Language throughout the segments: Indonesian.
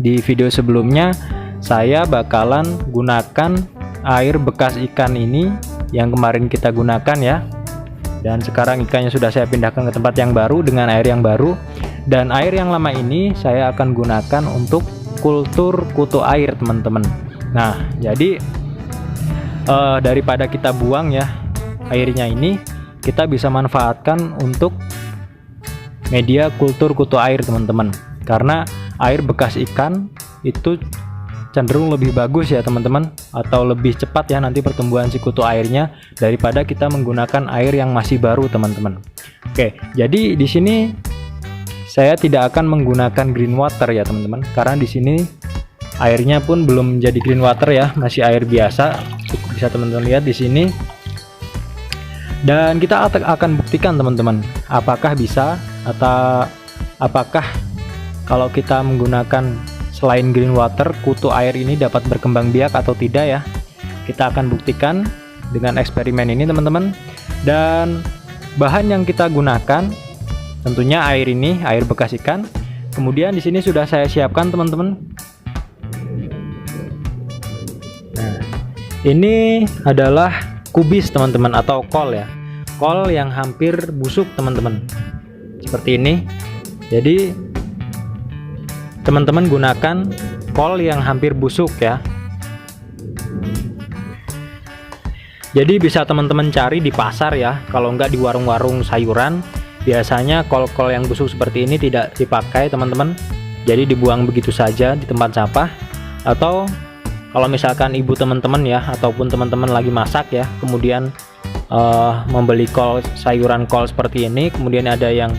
di video sebelumnya saya bakalan gunakan air bekas ikan ini yang kemarin kita gunakan ya. Dan sekarang ikannya sudah saya pindahkan ke tempat yang baru dengan air yang baru. Dan air yang lama ini saya akan gunakan untuk kultur kutu air teman-teman. Nah, jadi daripada kita buang ya airnya ini, kita bisa manfaatkan untuk media kultur kutu air teman-teman, karena air bekas ikan itu cenderung lebih bagus ya teman-teman, atau lebih cepat ya nanti pertumbuhan si kutu airnya daripada kita menggunakan air yang masih baru teman-teman. Oke, jadi di sini saya tidak akan menggunakan green water ya teman-teman, karena di sini airnya pun belum menjadi green water ya, masih air biasa. Bisa teman-teman lihat di sini. Dan kita akan buktikan teman-teman, apakah bisa atau apakah kalau kita menggunakan selain green water, kutu air ini dapat berkembang biak atau tidak ya. Kita akan buktikan dengan eksperimen ini teman-teman. Dan bahan yang kita gunakan tentunya air ini, air bekas ikan. Kemudian di sini sudah saya siapkan teman-teman. Nah, ini adalah kubis teman-teman, atau kol ya, kol yang hampir busuk teman-teman, seperti ini. Jadi teman-teman gunakan kol yang hampir busuk ya. Jadi bisa teman-teman cari di pasar ya, kalau enggak di warung-warung sayuran. Biasanya kol-kol yang busuk seperti ini tidak dipakai teman-teman, jadi dibuang begitu saja di tempat sampah. Atau kalau misalkan ibu teman-teman ya, ataupun teman-teman lagi masak ya, kemudian membeli kol, sayuran kol seperti ini, kemudian ada yang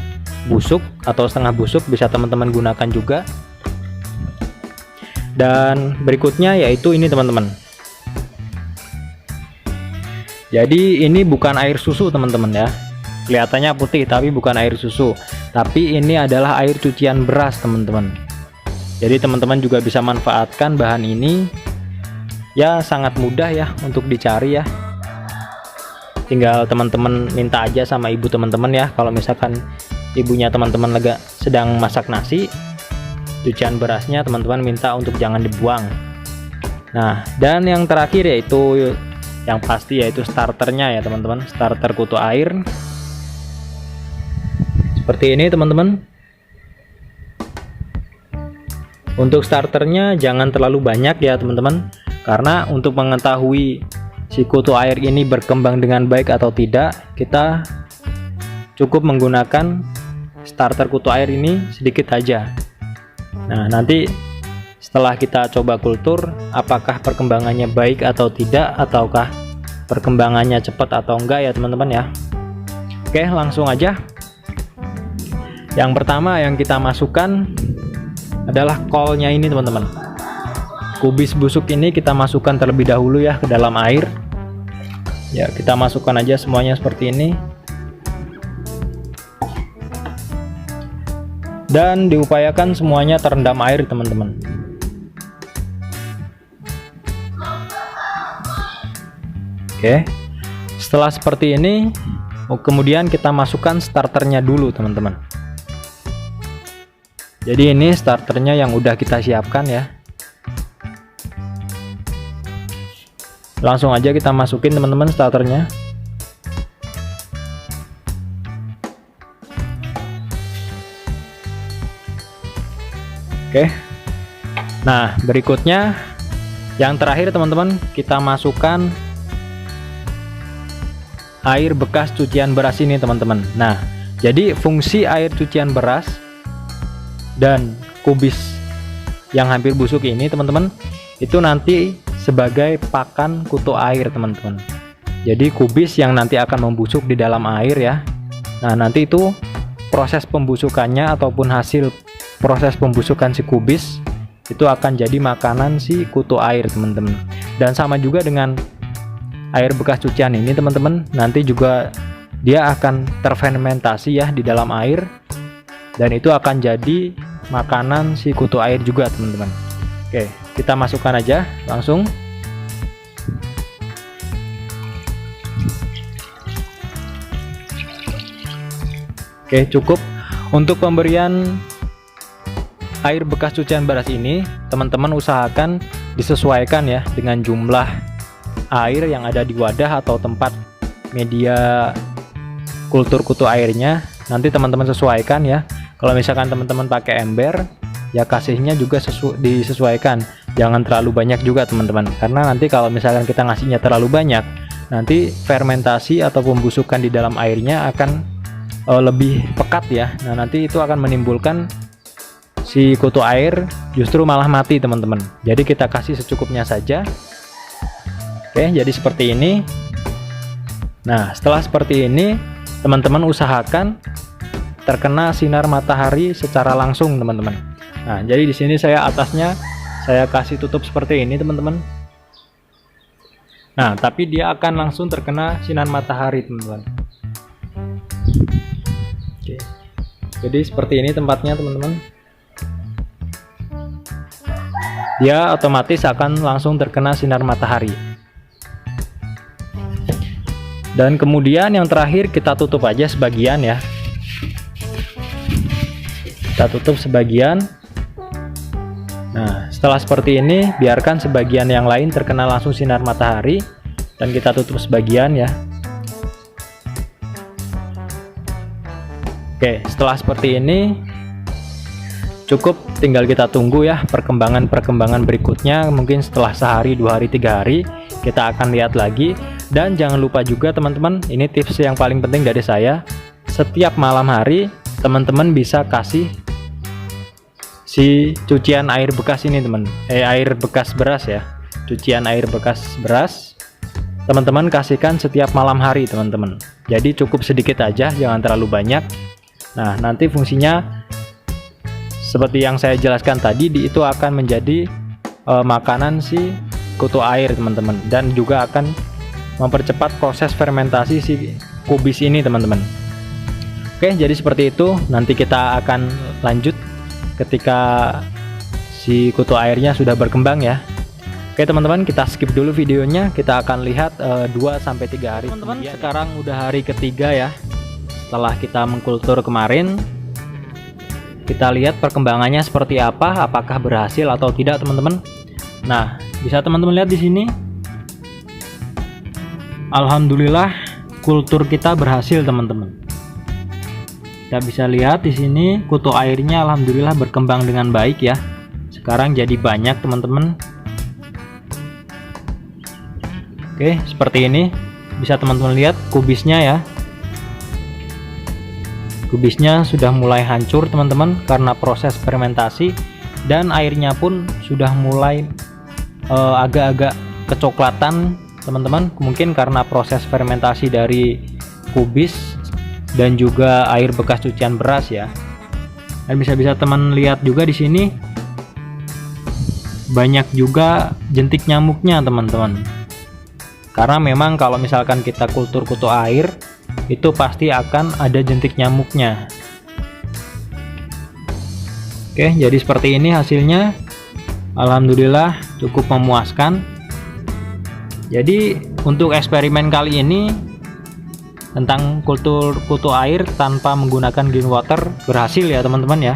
busuk atau setengah busuk, bisa teman-teman gunakan juga. Dan berikutnya yaitu ini teman-teman. Jadi ini bukan air susu teman-teman ya, kelihatannya putih tapi bukan air susu, tapi ini adalah air cucian beras teman-teman. Jadi teman-teman juga bisa manfaatkan bahan ini ya, sangat mudah ya untuk dicari ya. Tinggal teman-teman minta aja sama ibu teman-teman ya, kalau misalkan ibunya teman-teman lagi sedang masak nasi, cucian berasnya teman-teman minta untuk jangan dibuang. Nah, dan yang terakhir yaitu yang pasti yaitu starternya ya teman-teman, starter kutu air seperti ini teman-teman. Untuk starternya jangan terlalu banyak ya teman-teman, karena untuk mengetahui si kutu air ini berkembang dengan baik atau tidak, kita cukup menggunakan starter kutu air ini sedikit aja. Nah, nanti setelah kita coba kultur, apakah perkembangannya baik atau tidak, ataukah perkembangannya cepat atau enggak ya teman-teman ya. Oke, langsung aja. Yang pertama yang kita masukkan adalah kolnya ini teman-teman. Kubis busuk ini kita masukkan terlebih dahulu ya ke dalam air. Ya, kita masukkan aja semuanya seperti ini. Dan diupayakan semuanya terendam air teman-teman. Oke. Setelah seperti ini, kemudian kita masukkan starternya dulu teman-teman. Jadi ini starternya yang udah kita siapkan ya. Langsung aja kita masukin teman-teman starternya. Oke. Nah, berikutnya yang terakhir teman-teman, kita masukkan air bekas cucian beras ini teman-teman. Nah, jadi fungsi air cucian beras dan kubis yang hampir busuk ini teman-teman, itu nanti sebagai pakan kutu air teman-teman. Jadi kubis yang nanti akan membusuk di dalam air ya. Nah, nanti itu proses pembusukannya ataupun hasil proses pembusukan si kubis itu akan jadi makanan si kutu air teman-teman. Dan sama juga dengan air bekas cucian ini teman-teman, nanti juga dia akan terfermentasi ya di dalam air, dan itu akan jadi makanan si kutu air juga teman-teman. Oke, kita masukkan aja langsung. Oke, cukup untuk pemberian air bekas cucian beras ini teman-teman usahakan disesuaikan ya dengan jumlah air yang ada di wadah atau tempat media kultur kutu airnya. Nanti teman-teman sesuaikan ya. Kalau misalkan teman-teman pakai ember, ya kasihnya juga disesuaikan. Jangan terlalu banyak juga teman-teman, karena nanti kalau misalkan kita ngasihnya terlalu banyak, nanti fermentasi atau pembusukan di dalam airnya akan lebih pekat ya. Nah nanti itu akan menimbulkan si kutu air justru malah mati teman-teman. Jadi kita kasih secukupnya saja. Oke, jadi seperti ini. Nah setelah seperti ini, teman-teman usahakan terkena sinar matahari secara langsung teman-teman. Nah jadi di sini saya atasnya saya kasih tutup seperti ini teman-teman. Nah tapi dia akan langsung terkena sinar matahari teman-teman. Oke. Jadi seperti ini tempatnya teman-teman. Dia otomatis akan langsung terkena sinar matahari. Dan kemudian yang terakhir kita tutup aja sebagian ya. Kita tutup sebagian. Nah setelah seperti ini biarkan sebagian yang lain terkena langsung sinar matahari, dan kita tutup sebagian ya. Oke, setelah seperti ini cukup, tinggal kita tunggu ya perkembangan berikutnya. Mungkin setelah sehari, 2 hari, 3 hari kita akan lihat lagi. Dan jangan lupa juga teman-teman, ini tips yang paling penting dari saya, setiap malam hari teman-teman bisa kasih si cucian air bekas ini air bekas beras ya, cucian air bekas beras teman-teman kasihkan setiap malam hari teman-teman. Jadi cukup sedikit aja, jangan terlalu banyak. Nah nanti fungsinya seperti yang saya jelaskan tadi, itu akan menjadi makanan si kutu air teman-teman, dan juga akan mempercepat proses fermentasi si kubis ini teman-teman. Oke, jadi seperti itu. Nanti kita akan lanjut ketika si kutu airnya sudah berkembang ya. Oke teman-teman, kita skip dulu videonya. Kita akan lihat 2-3 hari teman-teman. Sekarang udah hari ketiga ya setelah kita mengkultur kemarin. Kita lihat perkembangannya seperti apa, apakah berhasil atau tidak teman-teman. Nah bisa teman-teman lihat di sini, alhamdulillah kultur kita berhasil teman-teman. Kita bisa lihat di sini kutu airnya alhamdulillah berkembang dengan baik ya. Sekarang jadi banyak teman-teman. Oke, seperti ini. Bisa teman-teman lihat kubisnya ya. Kubisnya sudah mulai hancur teman-teman karena proses fermentasi, dan airnya pun sudah mulai agak-agak kecoklatan teman-teman. Mungkin karena proses fermentasi dari kubis dan juga air bekas cucian beras ya. Dan bisa teman lihat juga di sini banyak juga jentik nyamuknya teman-teman. Karena memang kalau misalkan kita kultur kutu air, itu pasti akan ada jentik nyamuknya. Oke, jadi seperti ini hasilnya. Alhamdulillah cukup memuaskan. Jadi untuk eksperimen kali ini tentang kultur kutu air tanpa menggunakan green water berhasil ya teman-teman ya.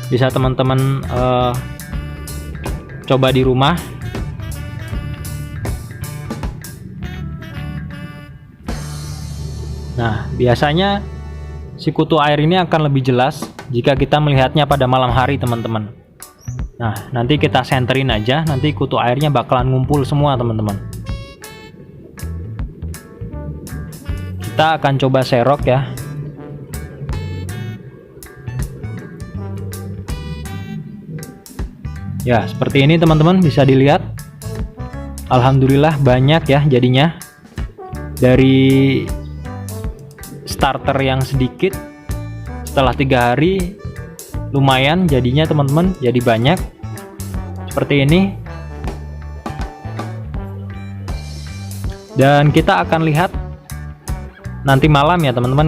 Bisa teman-teman coba di rumah. Nah biasanya si kutu air ini akan lebih jelas jika kita melihatnya pada malam hari teman-teman. Nah nanti kita senterin aja, nanti kutu airnya bakalan ngumpul semua teman-teman. Kita akan coba serok ya. Ya seperti ini teman-teman, bisa dilihat. Alhamdulillah banyak ya jadinya. Dari starter yang sedikit, setelah 3 hari lumayan jadinya teman-teman, jadi banyak seperti ini. Dan kita akan lihat nanti malam ya teman-teman.